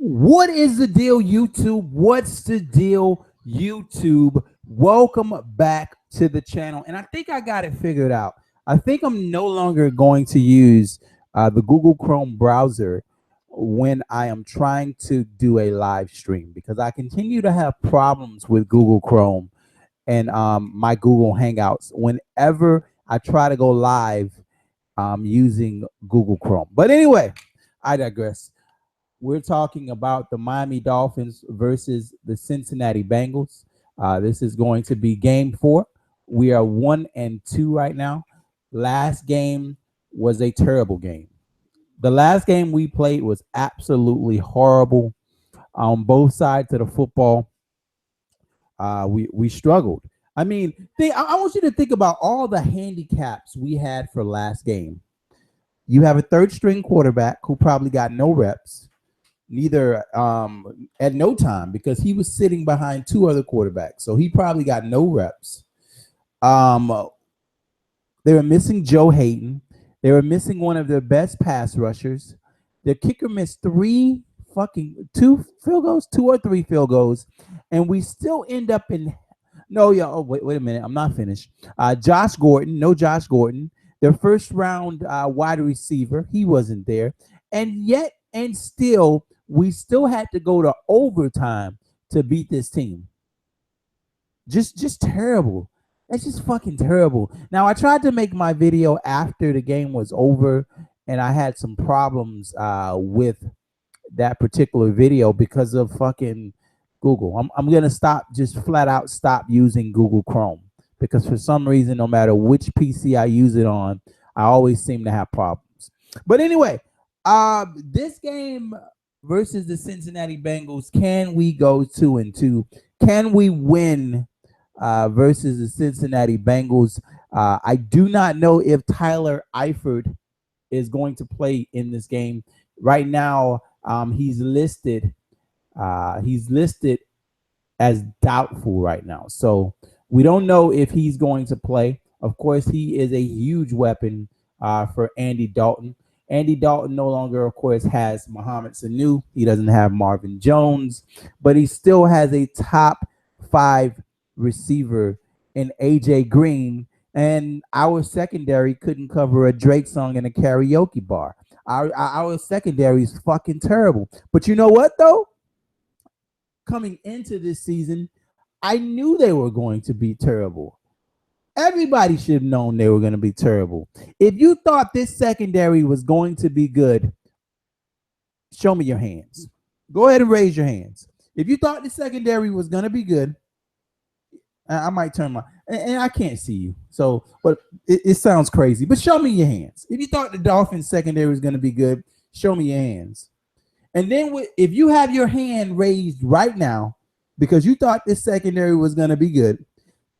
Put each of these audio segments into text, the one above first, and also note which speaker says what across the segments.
Speaker 1: What is the deal, YouTube? What's the deal, YouTube? Welcome back to the channel. And I think I got it figured out. I think I'm no longer going to use the Google Chrome browser when I am trying to do a live stream because I continue to have problems with Google Chrome and my Google Hangouts whenever I try to go live using Google Chrome. But anyway, I digress. We're talking about the Miami Dolphins versus the Cincinnati Bengals. This is going to be game 4. We are 1-2 right now. Last game was a terrible game. The last game we played was absolutely horrible on both sides of the football. We struggled. I mean, I want you to think about all the handicaps we had for last game. You have a third string quarterback who probably got no reps, neither at no time because he was sitting behind 2 other quarterbacks. So he probably got no reps. They were missing Joe Hayden. They were missing one of their best pass rushers. Their kicker missed 2 field goals, 2 or 3 field goals, and we still end up in wait a minute, I'm not finished. Josh Gordon, their first round wide receiver, he wasn't there, and still we still had to go to overtime to beat this team. Just terrible. That's just fucking terrible. Now, I tried to make my video after the game was over, and I had some problems with that particular video because of fucking Google. I'm going to just flat out stop using Google Chrome because for some reason, no matter which PC I use it on, I always seem to have problems. But anyway, this game versus the Cincinnati Bengals, can we go 2-2? Can we win versus the Cincinnati Bengals? I do not know if Tyler Eifert is going to play in this game. Right now, he's listed as doubtful right now. So we don't know if he's going to play. Of course, he is a huge weapon for Andy Dalton. Andy Dalton no longer, of course, has Mohamed Sanu. He doesn't have Marvin Jones, but he still has a top 5 receiver in AJ Green, and our secondary couldn't cover a Drake song in a karaoke bar. Our secondary is fucking terrible. But you know what, though? Coming into this season, I knew they were going to be terrible. Everybody should have known they were going to be terrible. If you thought this secondary was going to be good, show me your hands. Go ahead and raise your hands. If you thought the secondary was going to be good, I might turn my, and I can't see you. So, but it sounds crazy, but show me your hands. If you thought the Dolphins secondary was going to be good, show me your hands. And then if you have your hand raised right now because you thought this secondary was going to be good,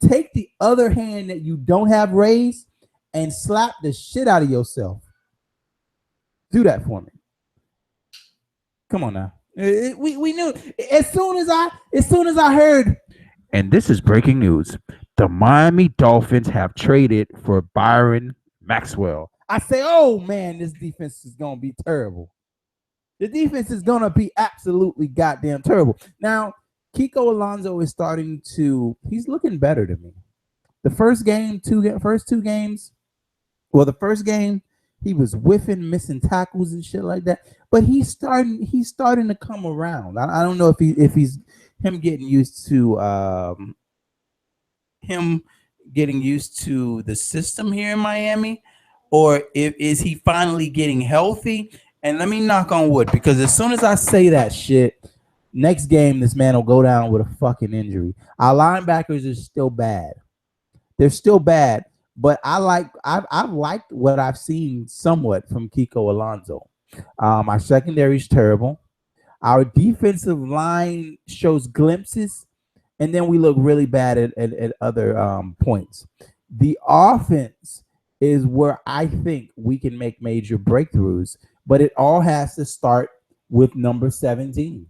Speaker 1: take the other hand that you don't have raised and slap the shit out of yourself. Do that for me. Come on now. We knew as soon as I heard. And this is breaking news. The Miami Dolphins have traded for Byron Maxwell. I say, oh man, this defense is going to be terrible. The defense is going to be absolutely goddamn terrible. Now, Kiko Alonso is he's looking better to me. The first game, first 2 games, well, the first game, he was whiffing, missing tackles and shit like that. But he's starting to come around. I don't know if he's him getting used to the system here in Miami, or is he finally getting healthy? And let me knock on wood, because as soon as I say that shit, next game this man will go down with a fucking injury. Our linebackers are still bad. They're still bad, but I've liked what I've seen somewhat from Kiko Alonso. Our secondary is terrible. Our defensive line shows glimpses, and then we look really bad at other points. The offense is where I think we can make major breakthroughs, but it all has to start with number 17.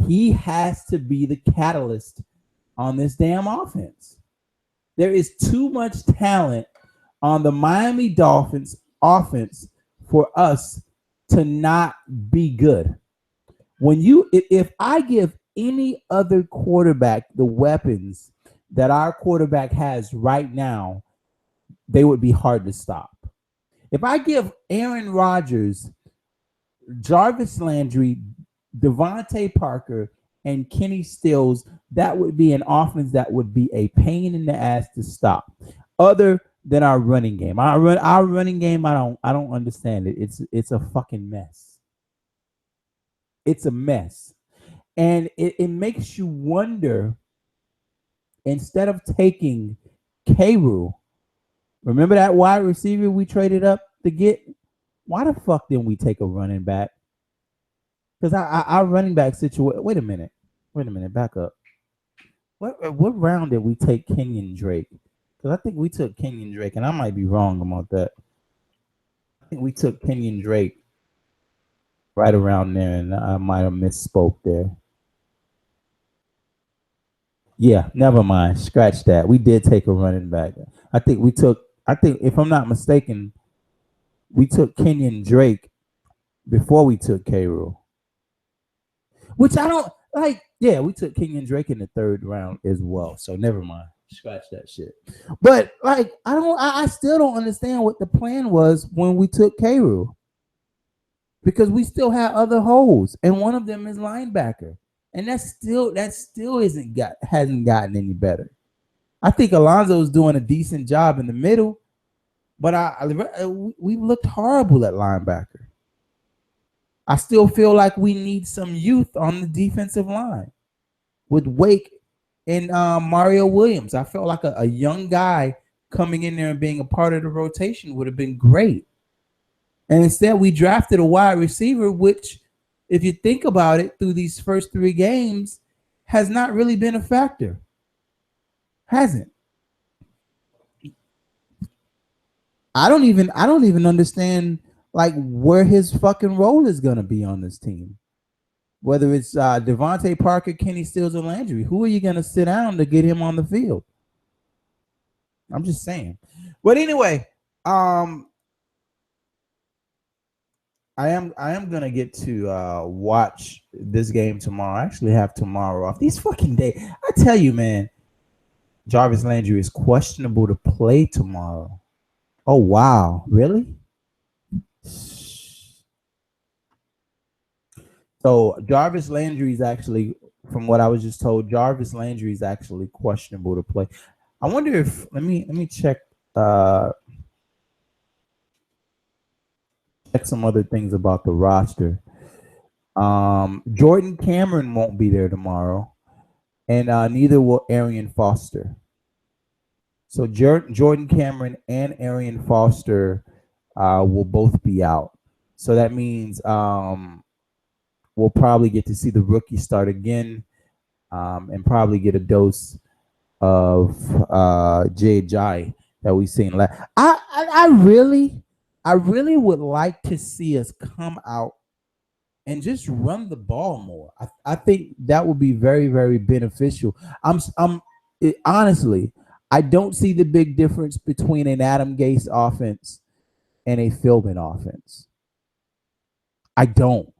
Speaker 1: He has to be the catalyst on this damn offense. There is too much talent on the Miami Dolphins offense for us to not be good. If I give any other quarterback the weapons that our quarterback has right now, they would be hard to stop. If I give Aaron Rodgers, Jarvis Landry, Devontae Parker, and Kenny Stills, that would be an offense that would be a pain in the ass to stop. Other than our running game, our running game, I don't understand it. It's a fucking mess. It's a mess, and it makes you wonder. Instead of taking K. Remember that wide receiver we traded up to get? Why the fuck didn't we take a running back? Because our running back situation. Wait a minute. Back up. What round did we take Kenyon Drake? Because I think we took Kenyon Drake, and I might be wrong about that. I think we took Kenyon Drake right around there, and I might have misspoke there. Yeah, never mind. Scratch that. We did take a running back. I think we took. I think if I'm not mistaken, we took Kenyon Drake before we took K. Which I don't like. Yeah, we took Kenyon Drake in the third round as well. So never mind. Scratch that shit. But like, I still don't understand what the plan was when we took K. Because we still have other holes, and one of them is linebacker, and that still hasn't gotten any better. I think Alonzo's doing a decent job in the middle, but we looked horrible at linebacker. I still feel like we need some youth on the defensive line with Wake and Mario Williams. I felt like a young guy coming in there and being a part of the rotation would have been great. And instead, we drafted a wide receiver, which, if you think about it, through these first 3 games, has not really been a factor. Hasn't. I don't even understand like where his fucking role is gonna be on this team. Whether it's Devontae Parker, Kenny Stills, or Landry, who are you gonna sit down to get him on the field? I'm just saying. But anyway, I am gonna get to watch this game tomorrow. I actually have tomorrow off. These fucking days, I tell you, man. Jarvis Landry is questionable to play tomorrow. Oh wow, really? So Jarvis Landry is actually, from what I was just told, Jarvis Landry is actually questionable to play. I wonder if let me check some other things about the roster. Jordan Cameron won't be there tomorrow, and neither will Arian Foster. So Jordan Cameron and Arian Foster will both be out. So that means we'll probably get to see the rookie start again, and probably get a dose of Jai that we've seen. I really would like to see us come out and just run the ball more. I think that would be very, very beneficial. Honestly, I don't see the big difference between an Adam Gase offense and a Philbin offense. I don't.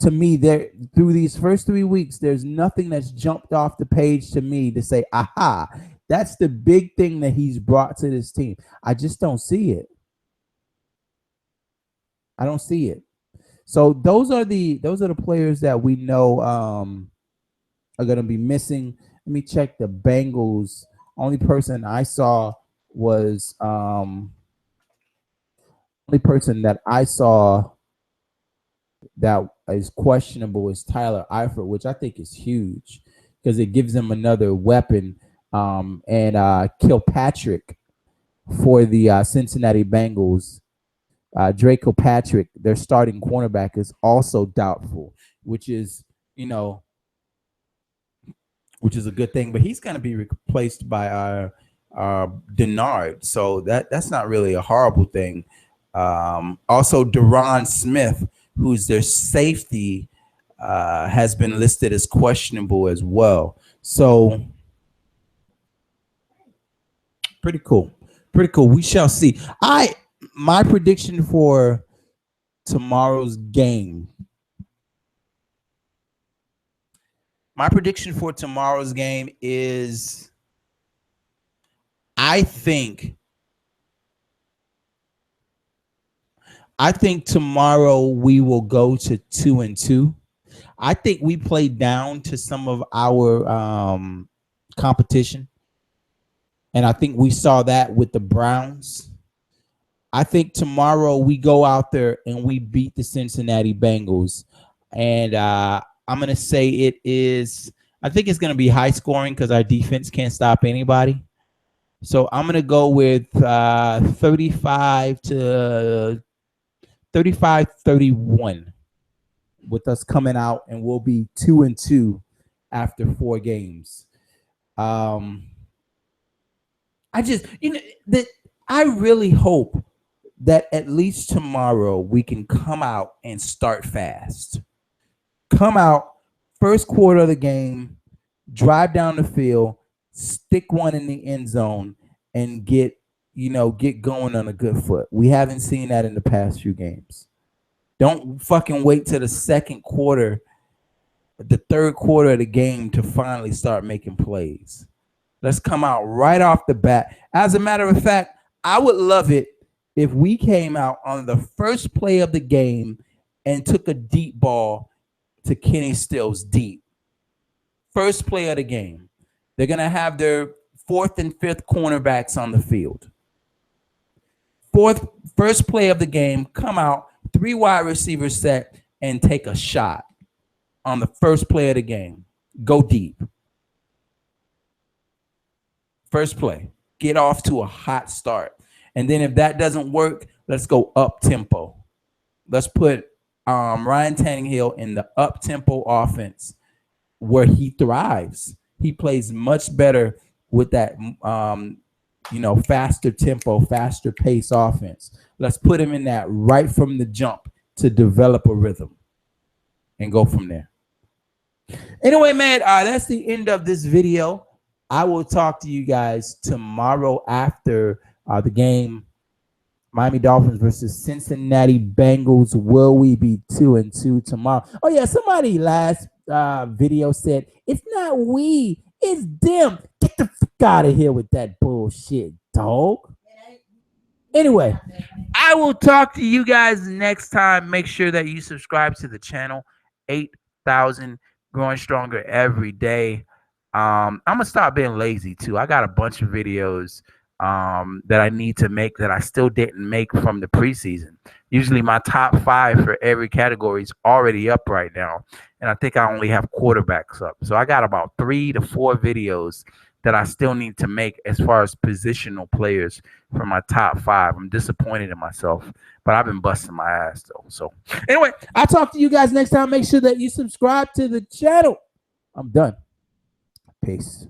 Speaker 1: To me, there through these first 3 weeks, there's nothing that's jumped off the page to me to say, aha, that's the big thing that he's brought to this team. I just don't see it. I don't see it. So those are the players that we know are going to be missing. Let me check the Bengals. Only person I saw was only person that I saw that is questionable is Tyler Eifert, which I think is huge because it gives them another weapon. And Kilpatrick for the Cincinnati Bengals. Draco Patrick, their starting cornerback, is also doubtful, which is a good thing. But he's going to be replaced by Denard, so that's not really a horrible thing. Also, Deron Smith, who's their safety, has been listed as questionable as well. So pretty cool. We shall see. My prediction for tomorrow's game My prediction for tomorrow's game is I think tomorrow we will go to 2-2. I think we played down to some of our competition. And I think we saw that with the Browns. I think tomorrow we go out there and we beat the Cincinnati Bengals. And I'm going to say I think it's going to be high scoring because our defense can't stop anybody. So I'm going to go with 35-31 with us coming out, and we'll be 2-2 after 4 games. I just, I really hope that at least tomorrow we can come out and start fast. Come out, first quarter of the game, drive down the field, stick one in the end zone, and get going on a good foot. We haven't seen that in the past few games. Don't fucking wait till the second quarter, the third quarter of the game to finally start making plays. Let's come out right off the bat. As a matter of fact, I would love it if we came out on the first play of the game and took a deep ball to Kenny Stills deep. First play of the game. They're going to have their 4th and 5th cornerbacks on the field. First play of the game, come out, 3 wide receivers set, and take a shot on the first play of the game. Go deep. First play. Get off to a hot start. And then if that doesn't work, let's go up tempo. Let's put Ryan Tannehill in the up tempo offense where he thrives. He plays much better with that, faster tempo, faster pace offense. Let's put him in that right from the jump to develop a rhythm and go from there. Anyway, man, that's the end of this video. I will talk to you guys tomorrow after the game. Miami Dolphins versus Cincinnati Bengals. Will we be 2-2 tomorrow? Oh yeah, somebody last video said it's not we, it's them. Get the fuck out of here with that bullshit, dog. Anyway, I will talk to you guys next time. Make sure that you subscribe to the channel. 8,000 growing stronger every day. I'm gonna stop being lazy too. I got a bunch of videos that I need to make that I still didn't make from the preseason. Usually my top 5 for every category is already up right now. And I think I only have quarterbacks up. So I got about 3 to 4 videos that I still need to make as far as positional players for my top 5. I'm disappointed in myself, but I've been busting my ass though. So anyway, I'll talk to you guys next time. Make sure that you subscribe to the channel. I'm done. Peace.